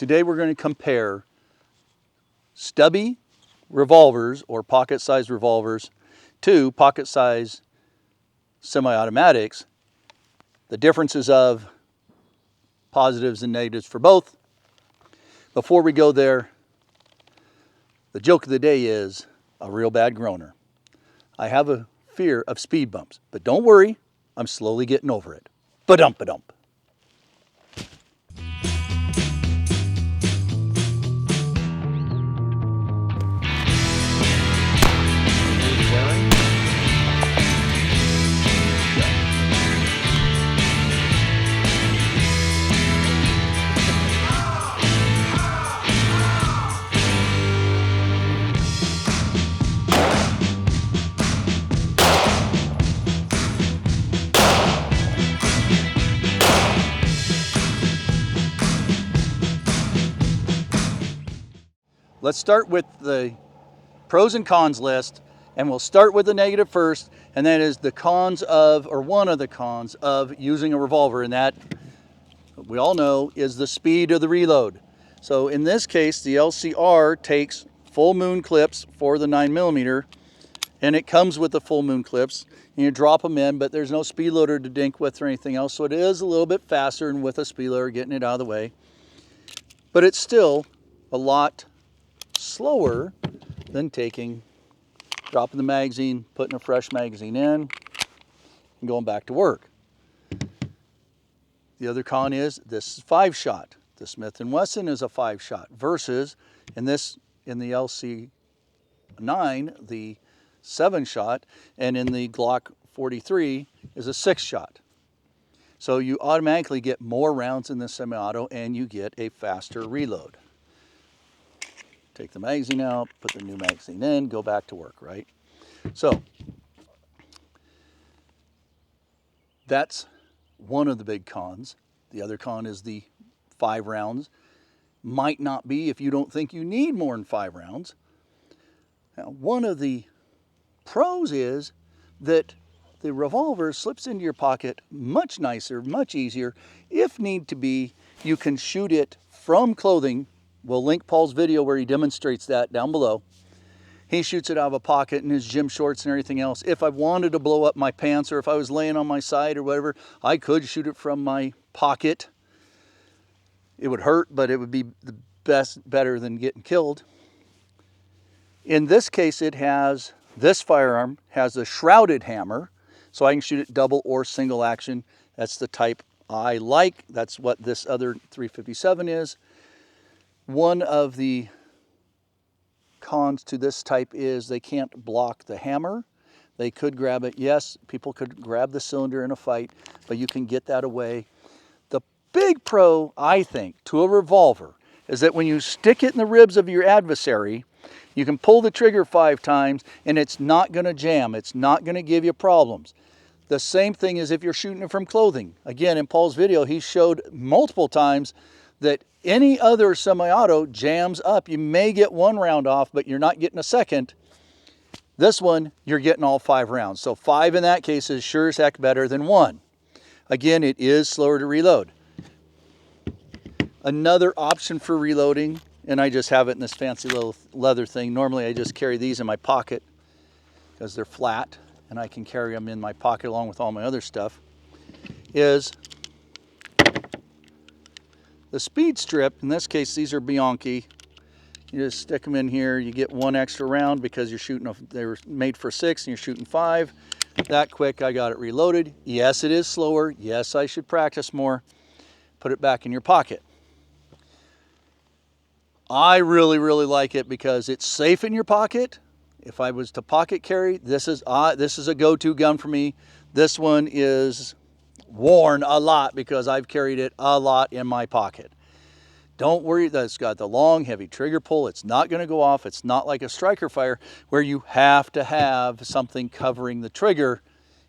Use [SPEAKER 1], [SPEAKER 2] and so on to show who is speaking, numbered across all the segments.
[SPEAKER 1] Today we're going to compare stubby revolvers or pocket-sized revolvers to pocket-sized semi-automatics, the differences of positives and negatives for both. Before we go there, the joke of the day is a real bad groaner. I have a fear of speed bumps, but don't worry, I'm slowly getting over it. Ba-dump-ba-dump. Let's start with the pros and cons list, and we'll start with the negative first, and that is the cons of, or one of the cons of using a revolver, and that we all know is the speed of the reload. So in this case, the LCR takes full moon clips for the 9mm, and it comes with the full moon clips, and you drop them in, but there's no speed loader to dink with or anything else, so it is a little bit faster and with a speed loader getting it out of the way, but it's still a lot slower than dropping the magazine, putting a fresh magazine in, and going back to work. The other con is this is 5-shot. The Smith & Wesson is a 5-shot versus in the LC9, the 7-shot, and in the Glock 43 is a 6-shot. So you automatically get more rounds in the semi-auto and you get a faster reload. Take the magazine out, put the new magazine in, go back to work, right? So that's one of the big cons. The other con is the 5 rounds. Might not be if you don't think you need more than 5 rounds. Now, one of the pros is that the revolver slips into your pocket much nicer, much easier. If need to be, you can shoot it from clothing. We'll link Paul's video where he demonstrates that down below. He shoots it out of a pocket in his gym shorts and everything else. If I wanted to blow up my pants or if I was laying on my side or whatever, I could shoot it from my pocket. It would hurt, but it would be the better than getting killed. In this case, this firearm has a shrouded hammer, so I can shoot it double or single action. That's the type I like. That's what this other 357 is. One of the cons to this type is they can't block the hammer. They could grab it. Yes, people could grab the cylinder in a fight, but you can get that away. The big pro, I think, to a revolver is that when you stick it in the ribs of your adversary, you can pull the trigger 5 times and it's not going to jam. It's not going to give you problems. The same thing as if you're shooting it from clothing. Again, in Paul's video, he showed multiple times that any other semi-auto jams up. You may get 1 round off, but you're not getting a second. This one, you're getting all 5 rounds. So 5 in that case is sure as heck better than 1. Again, it is slower to reload. Another option for reloading, and I just have it in this fancy little leather thing. Normally I just carry these in my pocket because they're flat and I can carry them in my pocket along with all my other stuff, is the speed strip. In this case, these are Bianchi. You just stick them in here. You get 1 extra round because you're shooting, they were made for 6 and you're shooting 5. That quick, I got it reloaded. Yes, it is slower. Yes, I should practice more. Put it back in your pocket. I really, really like it because it's safe in your pocket. If I was to pocket carry, this is a go-to gun for me. This one is worn a lot because I've carried it a lot in my pocket. Don't worry that it's got the long, heavy trigger pull. It's not going to go off. It's not like a striker fire where you have to have something covering the trigger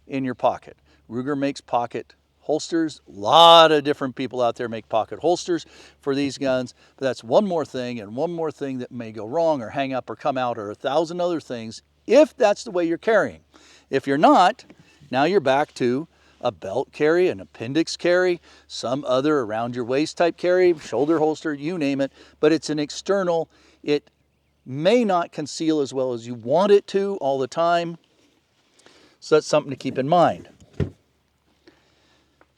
[SPEAKER 1] in your pocket. Ruger makes pocket holsters. A lot of different people out there make pocket holsters for these guns, but that's one more thing, and one more thing that may go wrong or hang up or come out or 1,000 other things if that's the way you're carrying. If you're not, now you're back to a belt carry, an appendix carry, some other around your waist type carry, shoulder holster, you name it, but it's an external. It may not conceal as well as you want it to all the time. So that's something to keep in mind.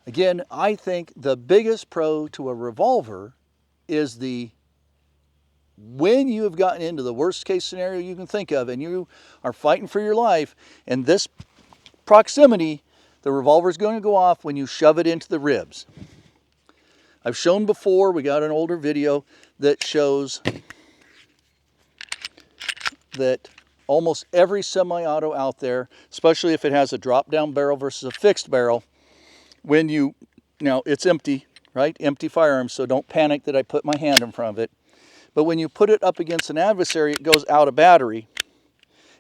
[SPEAKER 1] Again, I think the biggest pro to a revolver is when you have gotten into the worst case scenario you can think of and you are fighting for your life, and this proximity, the revolver is going to go off when you shove it into the ribs. I've shown before, we got an older video that shows that almost every semi-auto out there, especially if it has a drop-down barrel versus a fixed barrel, now it's empty, right? Empty firearm, so don't panic that I put my hand in front of it. But when you put it up against an adversary, it goes out of battery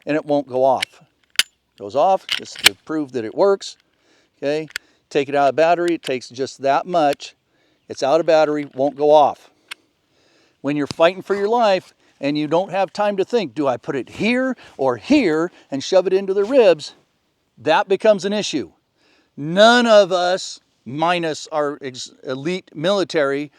[SPEAKER 1] and it won't go off. It goes off just to prove that it works. Okay, take it out of battery, it takes just that much. It's out of battery, won't go off. When you're fighting for your life and you don't have time to think, do I put it here or here and shove it into the ribs? That becomes an issue. None of us, minus our elite military,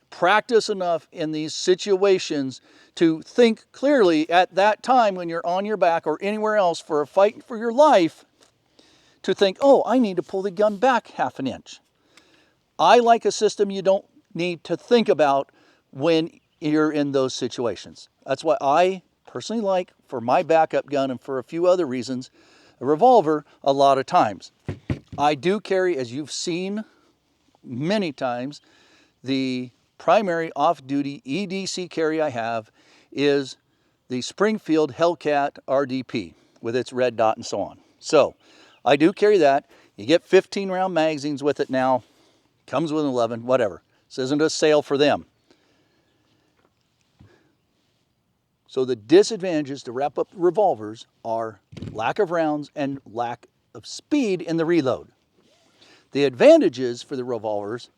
[SPEAKER 1] practice enough in these situations to think clearly at that time when you're on your back or anywhere else for a fight for your life, to think, oh, I need to pull the gun back half an inch. I like a system you don't need to think about when you're in those situations. That's why I personally like, for my backup gun and for a few other reasons, a revolver a lot of times. I do carry, as you've seen many times, the primary off-duty EDC carry I have is the Springfield Hellcat RDP with its red dot and so on. So I do carry that. You get 15 round magazines with it now. Comes with 11, whatever. This isn't a sale for them. So the disadvantages, to wrap up the revolvers, are lack of rounds and lack of speed in the reload. The advantages for the revolvers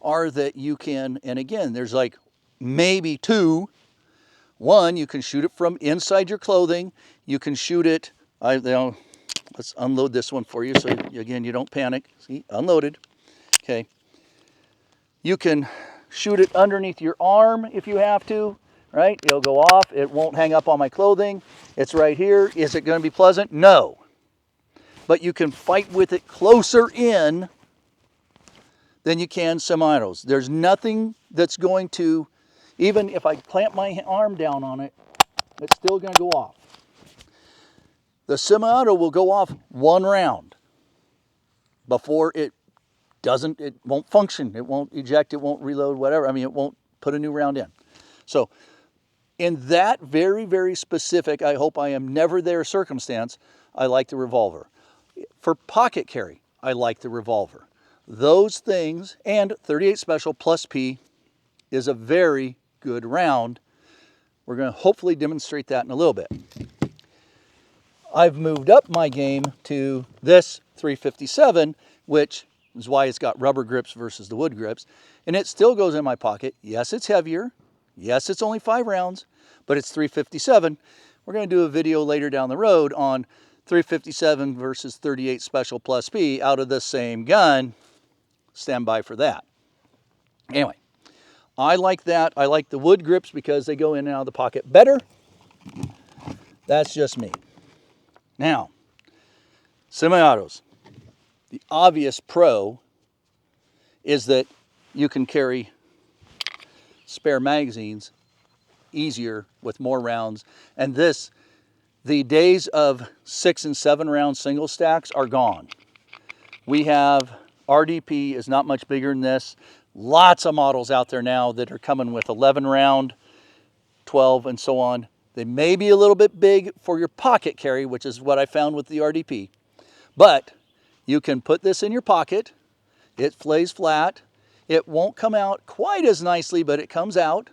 [SPEAKER 1] are that you can, and again, there's like maybe two. One, you can shoot it from inside your clothing. You can shoot it, let's unload this one for you so again, you don't panic. See, unloaded. Okay. You can shoot it underneath your arm if you have to, right? It'll go off. It won't hang up on my clothing. It's right here. Is it going to be pleasant? No. But you can fight with it closer in than you can semi-autos. There's nothing that's going to, even if I clamp my arm down on it, it's still going to go off. The semi-auto will go off one round before it won't function. It won't eject, it won't reload, whatever. I mean, it won't put a new round in. So in that very, very specific, I hope I am never there circumstance, I like the revolver. For pocket carry, I like the revolver. Those things, and 38 Special plus P is a very good round. We're going to hopefully demonstrate that in a little bit. I've moved up my game to this 357, which is why it's got rubber grips versus the wood grips. And it still goes in my pocket. Yes, it's heavier. Yes, it's only 5 rounds, but it's 357. We're going to do a video later down the road on 357 versus 38 Special plus P out of the same gun. Stand by for that. Anyway, I like that. I like the wood grips because they go in and out of the pocket better. That's just me. Now, semi-autos. The obvious pro is that you can carry spare magazines easier with more rounds. And the days of 6 and 7 round single stacks are gone. We have RDP is not much bigger than this. Lots of models out there now that are coming with 11 round, 12 and so on. They may be a little bit big for your pocket carry, which is what I found with the RDP. But you can put this in your pocket. It lays flat. It won't come out quite as nicely, but it comes out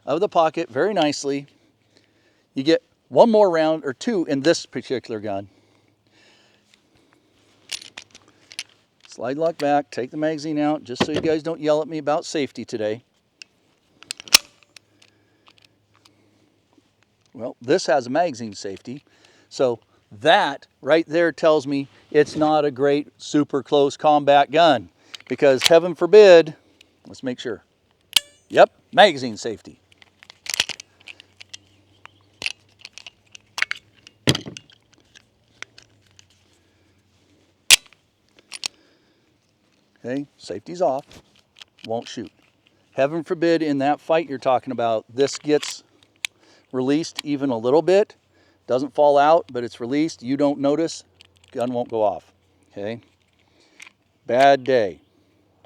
[SPEAKER 1] of the pocket very nicely. You get one more round or two in this particular gun. Slide lock back, take the magazine out, just so you guys don't yell at me about safety today. Well, this has a magazine safety. So That right there tells me it's not a great super close combat gun, because heaven forbid, let's make sure. Yep, magazine safety. Okay, safety's off, won't shoot. Heaven forbid in that fight you're talking about, this gets released even a little bit, doesn't fall out, but it's released, you don't notice, gun won't go off. Okay, bad day.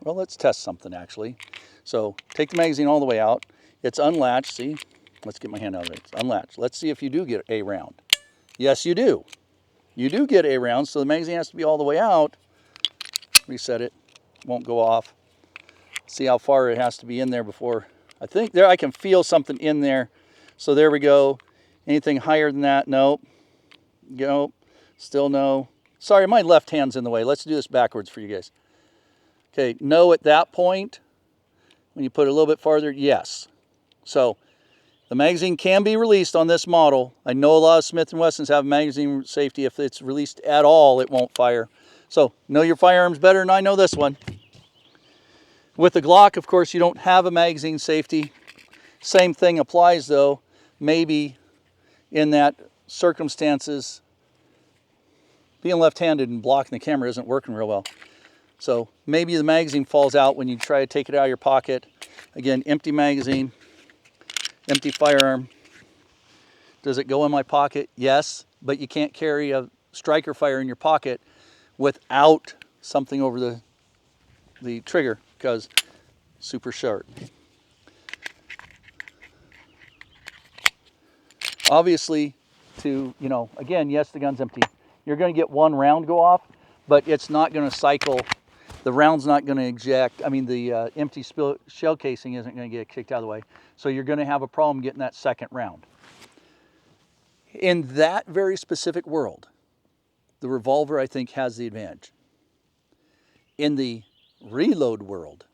[SPEAKER 1] Well, let's test something actually. So take the magazine all the way out. It's unlatched, see? Let's get my hand out of it. It's unlatched. Let's see if you do get a round. Yes, you do. You do get a round, so the magazine has to be all the way out. Reset it, won't go off. See how far it has to be in there before. I think there I can feel something in there. So there we go. Anything higher than that? Nope. Nope. Still no. Sorry, my left hand's in the way. Let's do this backwards for you guys. Okay, no at that point. When you put it a little bit farther, yes. So the magazine can be released on this model. I know a lot of Smith & Wessons have magazine safety. If it's released at all, it won't fire. So know your firearms better than I know this one. With the Glock, of course, you don't have a magazine safety. Same thing applies though. Maybe in that circumstances, being left-handed and blocking the camera isn't working real well. So maybe the magazine falls out when you try to take it out of your pocket. Again, empty magazine, empty firearm. Does it go in my pocket? Yes, but you can't carry a striker fire in your pocket without something over the trigger, because super sharp. Obviously, again, yes, the gun's empty. You're going to get one round go off, but it's not going to cycle. The round's not going to eject. I mean, the empty shell casing isn't going to get kicked out of the way. So you're going to have a problem getting that second round. In that very specific world, the revolver, I think, has the advantage. In the reload world,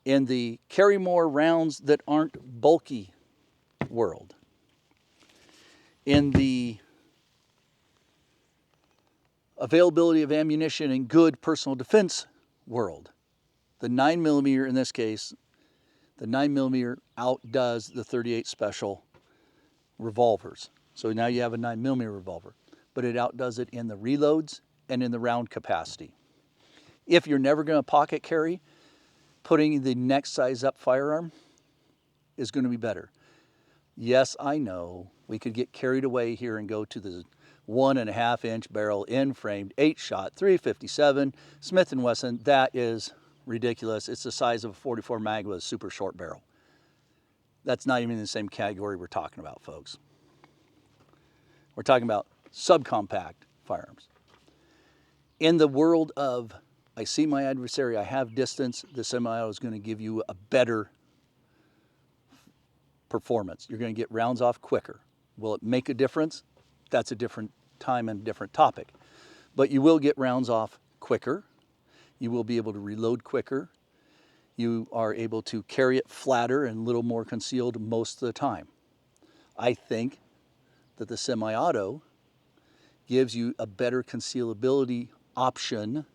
[SPEAKER 1] in the carry more rounds that aren't bulky world, in the availability of ammunition in good personal defense world, the 9mm in this case, the 9mm outdoes the 38 special revolvers. So now you have a 9mm revolver, but it outdoes it in the reloads and in the round capacity. If you're never going to pocket carry, putting the next size up firearm is going to be better. Yes, I know we could get carried away here and go to the 1.5-inch barrel in-framed 8-shot 357 Smith & Wesson. That is ridiculous. It's the size of a 44 mag with a super short barrel. That's not even in the same category we're talking about, folks. We're talking about subcompact firearms. In the world of, I see my adversary, I have distance, the semi-auto is going to give you a better performance. You're going to get rounds off quicker. Will it make a difference? That's a different time and different topic. But you will get rounds off quicker. You will be able to reload quicker. You are able to carry it flatter and a little more concealed most of the time. I think that the semi-auto gives you a better concealability option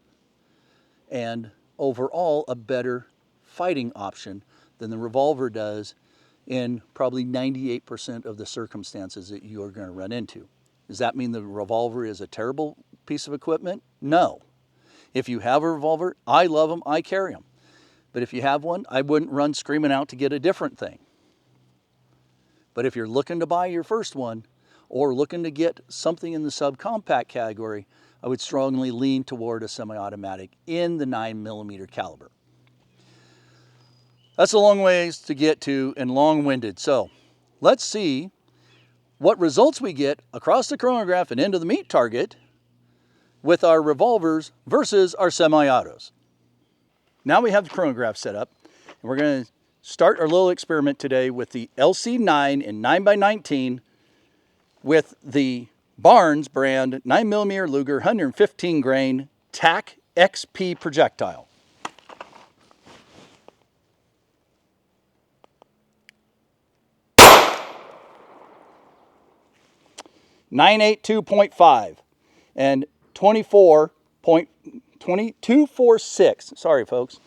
[SPEAKER 1] and overall a better fighting option than the revolver does in probably 98% of the circumstances that you are going to run into. Does that mean the revolver is a terrible piece of equipment? No. If you have a revolver, I love them, I carry them. But if you have one, I wouldn't run screaming out to get a different thing. But if you're looking to buy your first one or looking to get something in the subcompact category, I would strongly lean toward a semi-automatic in the 9mm caliber. That's a long ways to get to and long-winded. So let's see what results we get across the chronograph and into the meat target with our revolvers versus our semi-autos. Now we have the chronograph set up, and we're going to start our little experiment today with the LC9 in 9x19 with the Barnes brand 9mm Luger 115 grain TAC XP projectile. 982.5, and 2246. Sorry, folks,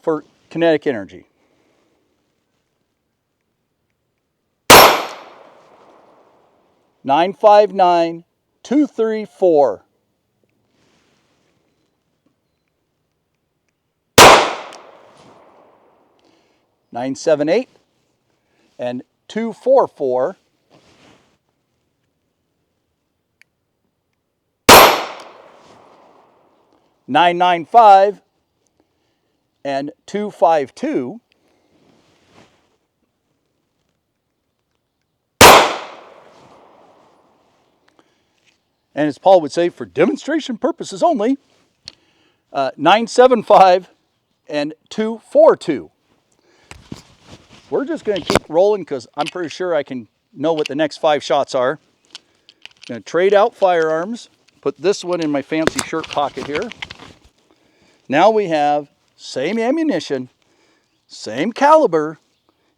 [SPEAKER 1] for kinetic energy. 959,234. 978 and 244. 995 and 252. And as Paul would say, for demonstration purposes only, 975 and 242. We're just going to keep rolling because I'm pretty sure I can know what the next 5 shots are. Going to trade out firearms. Put this one in my fancy shirt pocket here. Now we have same ammunition, same caliber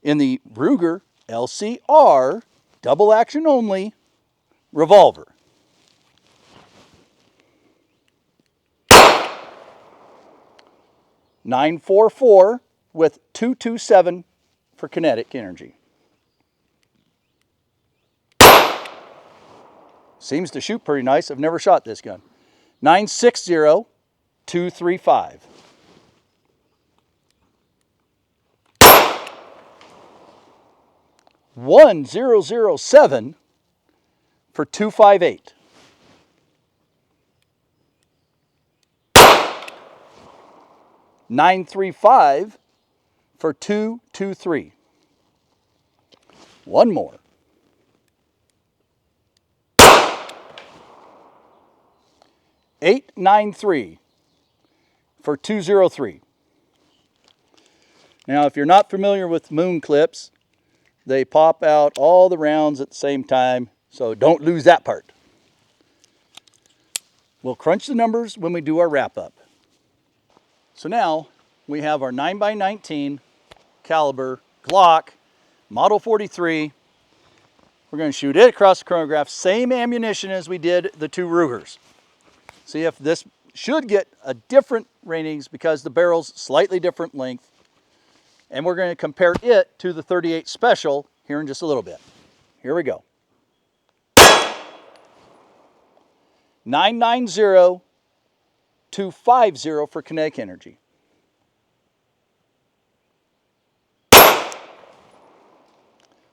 [SPEAKER 1] in the Ruger LCR, double action only, revolver. .944 with 227 for kinetic energy. Seems to shoot pretty nice. I've never shot this gun. 960, 235. 1007 for 258. 935 for 223. One more. 893 for 203. Now, if you're not familiar with moon clips, they pop out all the rounds at the same time, so don't lose that part. We'll crunch the numbers when we do our wrap up. So now we have our 9x19 caliber Glock Model 43. We're going to shoot it across the chronograph, same ammunition as we did the 2 Rugers. See if this should get a different ratings because the barrel's slightly different length. And we're going to compare it to the 38 Special here in just a little bit. Here we go. 990, 250 for kinetic energy.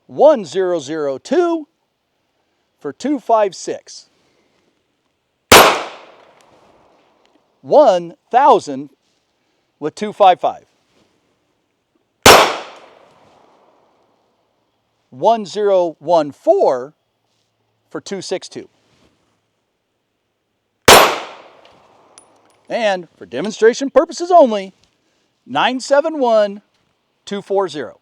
[SPEAKER 1] 1002 for 256. 1000 with 255. 1014 for 262. And for demonstration purposes only, 971, 240.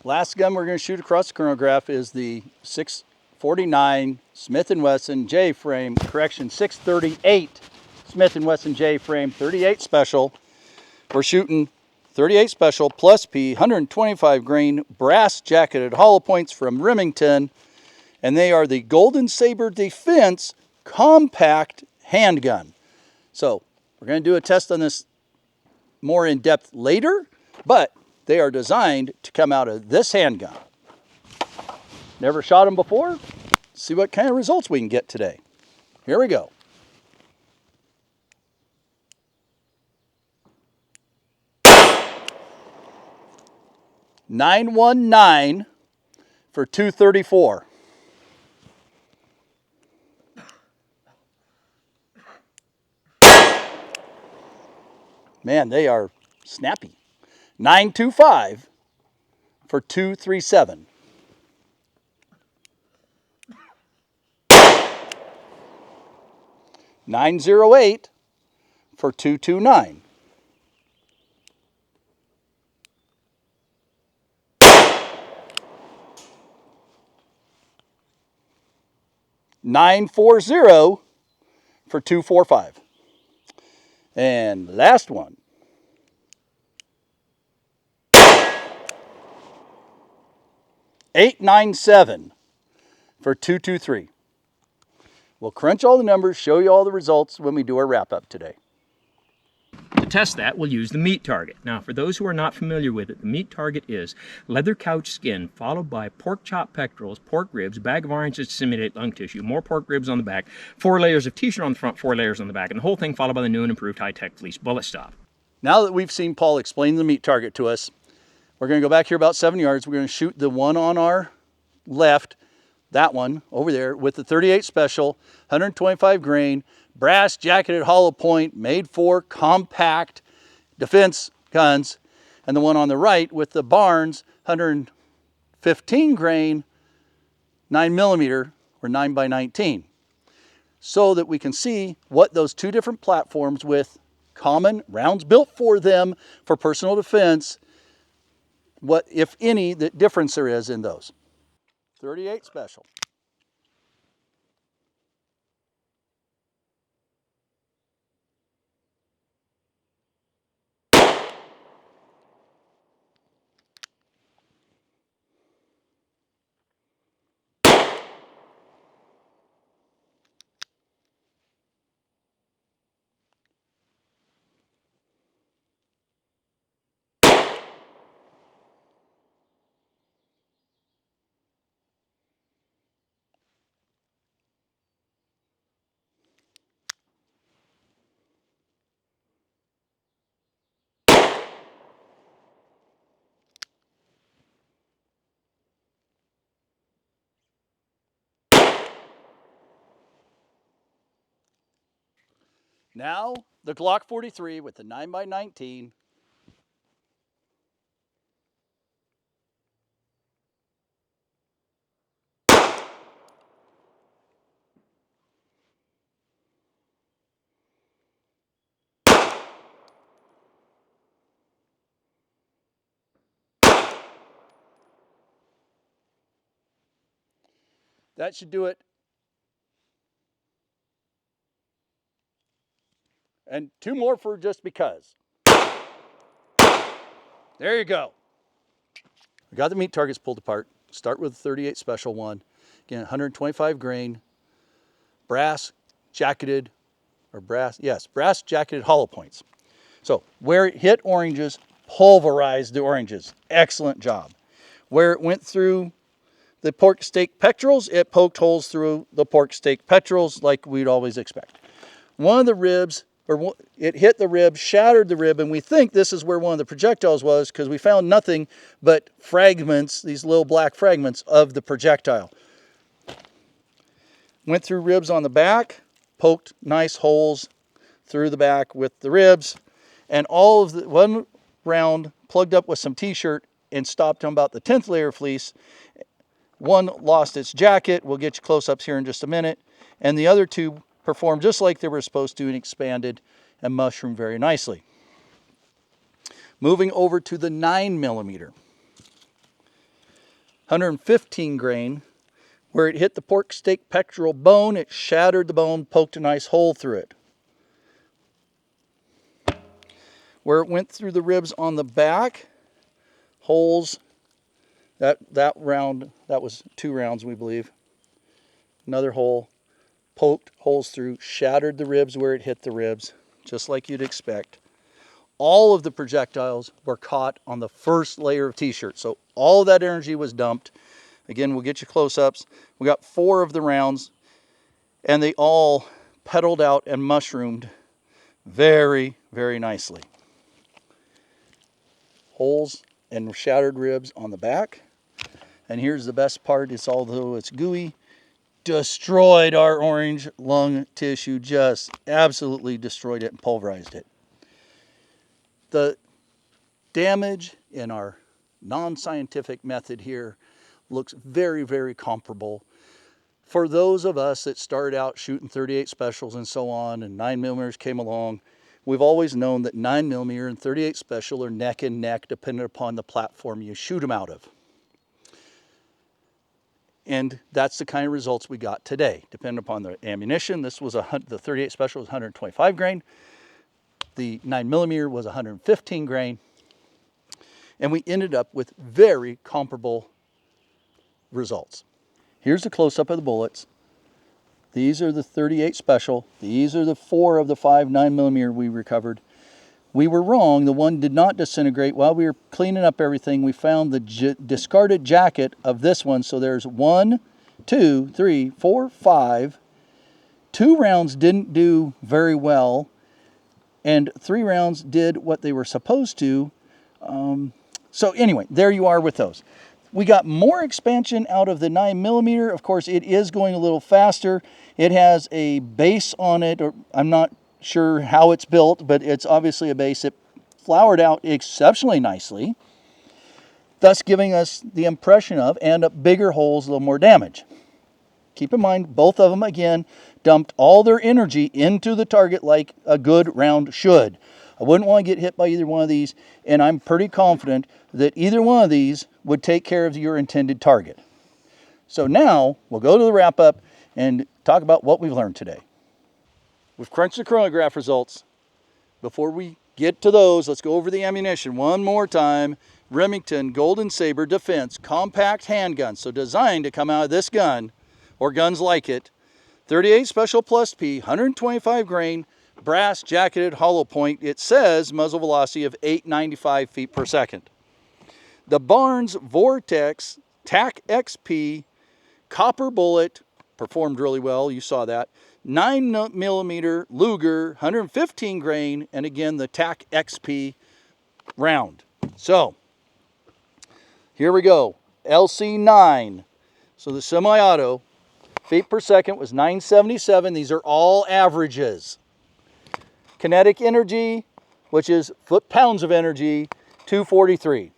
[SPEAKER 1] Last gun we're going to shoot across the chronograph is the 649 Smith & Wesson J-frame, correction, 638 Smith & Wesson J-frame 38 Special. We're shooting 38 Special plus P, 125 grain brass jacketed hollow points from Remington, and they are the Golden Saber Defense compact handgun. So we're going to do a test on this more in depth later, but they are designed to come out of this handgun. Never shot them before. See what kind of results we can get today. Here we go. .919 for 234. Man, they are snappy. 925 for 237. 908 for 229. 940 for 245. And last one. 897 for 223. We'll crunch all the numbers, show you all the results when we do our wrap-up today.
[SPEAKER 2] To test that, we'll use the meat target. Now, for those who are not familiar with it, the meat target is leather couch skin followed by pork chop pectorals, pork ribs, bag of oranges to simulate lung tissue, more pork ribs on the back, 4 layers of t-shirt on the front, 4 layers on the back, and the whole thing followed by the new and improved high-tech fleece bullet stop.
[SPEAKER 1] Now that we've seen Paul explain the meat target to us, we're going to go back here about 7 yards. We're going to shoot the one on our left, that one over there, with the 38 Special, 125 grain, brass jacketed hollow point, made for compact defense guns, and the one on the right with the Barnes 115 grain 9mm or 9x19, so that we can see what those two different platforms with common rounds built for them for personal defense, what, if any, the difference there is in those. 38 Special. Now the Glock 43 with the 9x19. That should do it. And 2 more for just because. There you go. We got the meat targets pulled apart. Start with the 38 Special one. Again, 125 grain, brass jacketed, or brass jacketed hollow points. So where it hit oranges, pulverized the oranges. Excellent job. Where it went through the pork steak pectorals, it poked holes through the pork steak pectorals like we'd always expect. One of the ribs, or it hit the rib, shattered the rib, and we think this is where one of the projectiles was because we found nothing but fragments, these little black fragments of the projectile. Went through ribs on the back, poked nice holes through the back with the ribs, and all of the one round plugged up with some t-shirt and stopped on about the 10th layer fleece. One lost its jacket. We'll get you close-ups here in just a minute. And the other 2 performed just like they were supposed to and expanded and mushroomed very nicely. Moving over to the 9mm. 115 grain. Where it hit the pork steak pectoral bone, it shattered the bone, poked a nice hole through it. Where it went through the ribs on the back, holes. That round, that was 2 rounds, we believe. Another hole, poked holes through, shattered the ribs where it hit the ribs, just like you'd expect. All of the projectiles were caught on the first layer of t-shirt, so all of that energy was dumped. Again, we'll get you close-ups. We got 4 of the rounds, and they all petaled out and mushroomed very, very nicely. Holes and shattered ribs on the back. And here's the best part, it's although it's gooey, destroyed our orange lung tissue, just absolutely destroyed it and pulverized it. The damage in our non-scientific method here looks very, very comparable. For those of us that started out shooting 38 Specials and so on, and 9mm came along, we've always known that 9mm and 38 Special are neck and neck depending upon the platform you shoot them out of. And that's the kind of results we got today. Depending upon the ammunition, this was the 38 Special was 125 grain. The 9mm was 115 grain. And we ended up with very comparable results. Here's the close-up of the bullets. These are the 38 Special. These are the 4 of the 5 9mm we recovered. We were wrong. The one did not disintegrate. While we were cleaning up everything, we found the discarded jacket of this one. So there's 1, 2, 3, 4, 5. 2 rounds didn't do very well, and 3 rounds did what they were supposed to. So anyway, there you are with those. We got more expansion out of the 9mm. Of course, it is going a little faster. It has a base on it, or I'm not sure how it's built, but it's obviously a base. It flowered out exceptionally nicely, thus giving us the impression of, and bigger holes, a little more damage. Keep in mind, both of them, again, dumped all their energy into the target like a good round should. I wouldn't want to get hit by either one of these, and I'm pretty confident that either one of these would take care of your intended target. So now, we'll go to the wrap-up and talk about what we've learned today. We've crunched the chronograph results. Before we get to those, let's go over the ammunition one more time. Remington Golden Saber Defense compact handgun, so designed to come out of this gun, or guns like it. 38 Special Plus P, 125 grain, brass jacketed hollow point. It says muzzle velocity of 895 feet per second. The Barnes Vortex TAC XP copper bullet performed really well. You saw that. 9mm Luger, 115 grain, and again the TAC XP round. So here we go. LC9. So the semi-auto feet per second was 977. These are all averages. Kinetic energy, which is foot-pounds of energy, 243.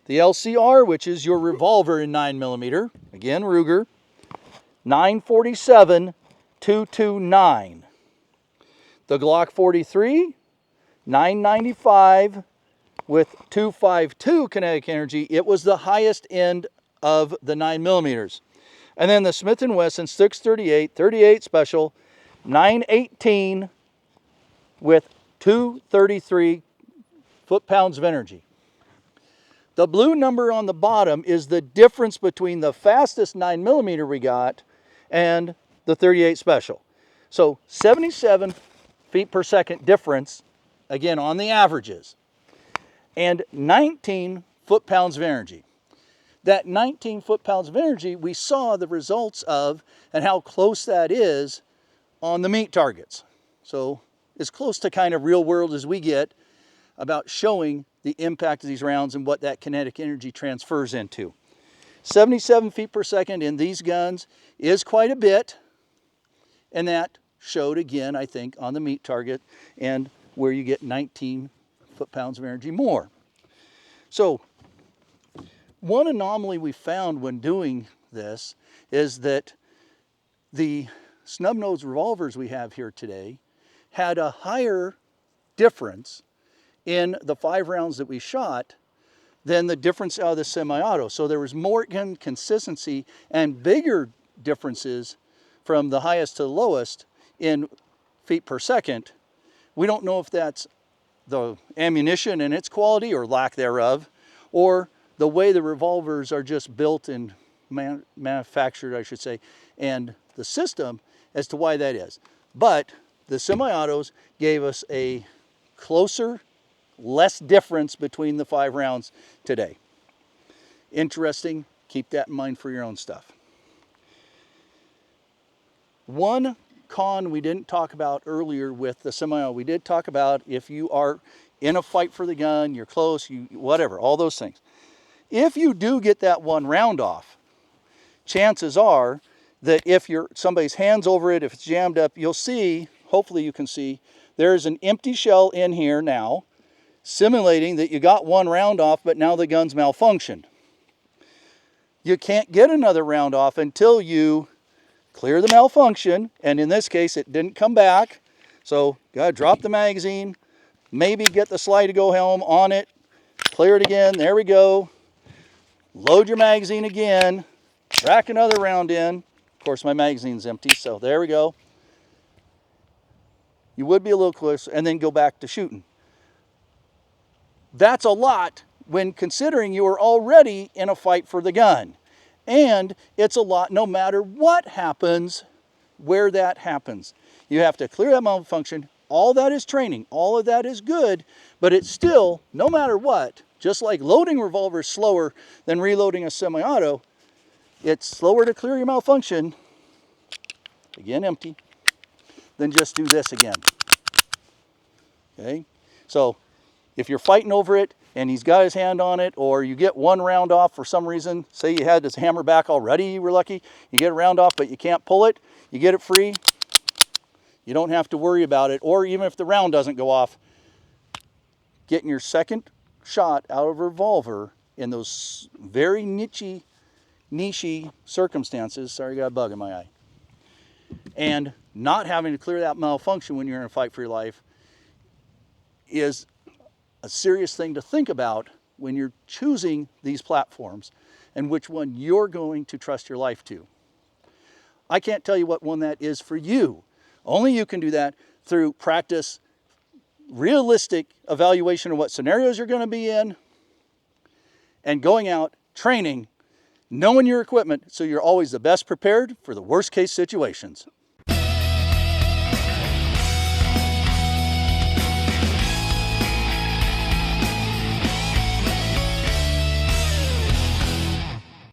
[SPEAKER 1] The LCR, which is your revolver in 9mm, again Ruger, 947, 229. The Glock 43, 995 with 252 kinetic energy. It was the highest end of the 9mm. And then the Smith & Wesson 638, 38 Special, 918 with 233 foot-pounds of energy. The blue number on the bottom is the difference between the fastest 9mm we got and the 38 Special. So 77 feet per second difference, again on the averages, and 19 foot-pounds of energy. That 19 foot-pounds of energy, we saw the results of and how close that is on the meat targets. So as close to kind of real world as we get about showing the impact of these rounds and what that kinetic energy transfers into. 77 feet per second in these guns is quite a bit, and that showed again, I think, on the meat target and where you get 19 foot-pounds of energy more. So one anomaly we found when doing this is that the snub-nosed revolvers we have here today had a higher difference in the 5 rounds that we shot than the difference out of the semi-auto. So there was more inconsistency and bigger differences from the highest to the lowest in feet per second. We don't know if that's the ammunition and its quality or lack thereof, or the way the revolvers are just built and manufactured, I should say, and the system as to why that is. But the semi-autos gave us a closer, less difference between the 5 rounds today. Interesting. Keep that in mind for your own stuff. One con we didn't talk about earlier with the semi-auto, we did talk about if you are in a fight for the gun, you're close, whatever, all those things. If you do get that 1 round off, chances are that if somebody's hands over it, if it's jammed up, you'll see, hopefully you can see, there's an empty shell in here now, simulating that you got 1 round off, but now the gun's malfunctioned. You can't get another round off until you clear the malfunction, and in this case it didn't come back, so gotta drop the magazine, maybe get the slide-to-go helm on it, clear it again, there we go, load your magazine again, rack another round in. Of course my magazine's empty, so there we go. You would be a little closer, and then go back to shooting. That's a lot when considering you are already in a fight for the gun. And it's a lot no matter what happens, where that happens. You have to clear that malfunction. All that is training. All of that is good, but it's still, no matter what, just like loading revolver is slower than reloading a semi-auto, it's slower to clear your malfunction, again empty, than just do this again. Okay? So if you're fighting over it and he's got his hand on it, or you get one round off for some reason, say you had this hammer back already, you were lucky, you get a round off but you can't pull it, you get it free, you don't have to worry about it. Or even if the round doesn't go off, getting your second shot out of a revolver in those very niche circumstances, sorry, I got a bug in my eye, and not having to clear that malfunction when you're in a fight for your life is a serious thing to think about when you're choosing these platforms and which one you're going to trust your life to. I can't tell you what one that is for you. Only you can do that through practice, realistic evaluation of what scenarios you're going to be in, and going out, training, knowing your equipment so you're always the best prepared for the worst case situations.